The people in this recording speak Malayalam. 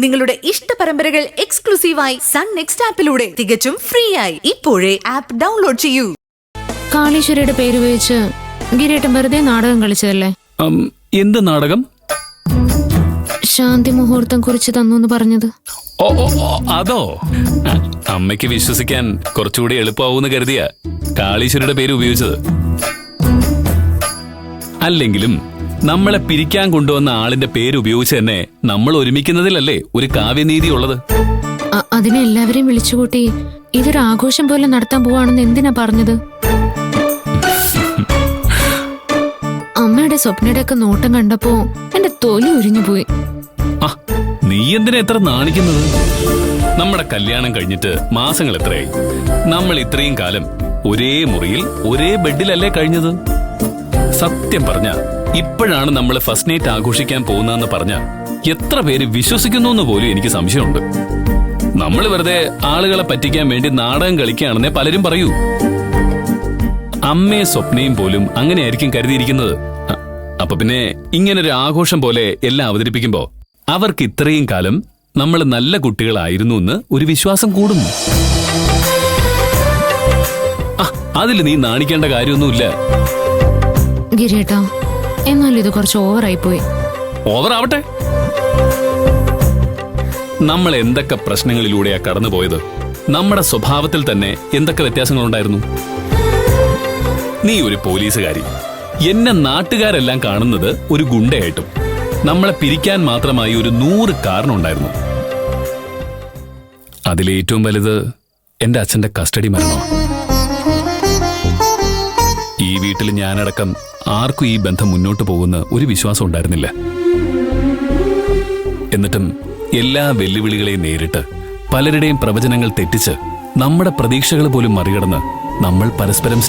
നിങ്ങളുടെ ഇഷ്ട പരമ്പരകൾ എക്സ്ക്ലൂസീവായി സൺ നെക്സ്റ്റ് ആപ്പിലൂടെ തികച്ചും ഫ്രീ ആയി ഇപ്പോഴേ ആപ്പ് ഡൗൺലോഡ് ചെയ്യൂ. കാളീശ്വരിയുടെ പേരുപയോഗിച്ച് ഗിരിയേട്ടൻ വെറുതെ നാടകം കളിച്ചതല്ലേ? എന്ത് നാടകം? ശാന്തി മുഹൂർത്തം കുറിച്ച് തന്നു പറഞ്ഞത്. അതോ? അമ്മയ്ക്ക് വിശ്വസിക്കാൻ കുറച്ചുകൂടി എളുപ്പമാവൂന്ന് കരുതിയ കാളീശ്വരിയുടെ പേര് ഉപയോഗിച്ചത്. അല്ലെങ്കിലും നമ്മളെ പിരിക്കാൻ കൊണ്ടുവന്ന ആളിന്റെ പേര് ഉപയോഗിച്ച് തന്നെ നമ്മൾ ഒരുമിക്കുന്നതിലല്ലേ ഒരു കാവ്യനീതി ഉള്ളത്. അതിനെ എല്ലാവരെയും വിളിച്ചുകൂട്ടി ഇതൊരു ആഘോഷം പോലെ നടത്താൻ പോവാണെന്ന് എന്തിനാ പറഞ്ഞത്? അമ്മയുടെ സ്വപ്നയുടെ ഒക്കെ നോട്ടം കണ്ടപ്പോ എന്റെ തൊലി ഉരിഞ്ഞു പോയി. നീ എന്തിനാ എത്ര നാണിക്കുന്നത്? നമ്മുടെ കല്യാണം കഴിഞ്ഞിട്ട് മാസങ്ങൾ എത്രയായി? നമ്മൾ ഇത്രയും കാലം ഒരേ മുറിയിൽ ഒരേ ബെഡിലല്ലേ കഴിഞ്ഞത്? സത്യം പറഞ്ഞ ഇപ്പോഴാണ് നമ്മൾ ഫസ്റ്റ് നൈറ്റ് ആഘോഷിക്കാൻ പോകുന്നതെന്ന് പറഞ്ഞ എത്ര പേര് വിശ്വസിക്കുന്നു എന്ന് പോലും എനിക്ക് സംശയമുണ്ട്. നമ്മൾ വെറുതെ ആളുകളെ പറ്റിക്കാൻ വേണ്ടി നാടകം കളിക്കുകയാണെന്നേ പലരും പറയൂ. അമ്മയും സ്വപ്നയും പോലും അങ്ങനെയായിരിക്കും കരുതിയിരിക്കുന്നത്. അപ്പൊ പിന്നെ ഇങ്ങനൊരു ആഘോഷം പോലെ എല്ലാം അവതരിപ്പിക്കുമ്പോ അവർക്ക് ഇത്രയും കാലം നമ്മൾ നല്ല കുട്ടികളായിരുന്നു എന്ന് ഒരു വിശ്വാസം കൂടുന്നു. അതിൽ നീ നാണിക്കേണ്ട കാര്യമൊന്നുമില്ല. ഗിരിയേട്ടാ, എന്നാൽ ഇത് കുറച്ച് ഓവറായി പോയി. ഓവറാവട്ടെ. നമ്മൾ എന്തൊക്കെ പ്രശ്നങ്ങളിലൂടെയാ കടന്നുപോയത്. നമ്മുടെ സ്വഭാവത്തിൽ തന്നെ എന്തൊക്കെ വ്യത്യാസങ്ങളുണ്ടായിരുന്നു. നീ ഒരു പോലീസുകാരി, എന്നെ നാട്ടുകാരെല്ലാം കാണുന്നത് ഒരു ഗുണ്ടയായിട്ടും. നമ്മളെ പിരിക്കാൻ മാത്രമായി ഒരു 100 കാരണമുണ്ടായിരുന്നു. അതിലേറ്റവും വലുത് എന്റെ അച്ഛന്റെ കസ്റ്റഡി മരണമാണ്. ഈ വീട്ടിൽ ഞാനടക്കം ആർക്കും ഈ ബന്ധം മുന്നോട്ട് പോകുന്ന ഒരു വിശ്വാസം ഉണ്ടായിരുന്നില്ല. എന്നിട്ടും എല്ലാ വെല്ലുവിളികളെയും നേരിട്ട് പലരുടെയും പ്രവചനങ്ങൾ തെറ്റിച്ച് നമ്മുടെ പ്രതീക്ഷകൾ പോലും മറികടന്ന് നമ്മൾ പരസ്പരം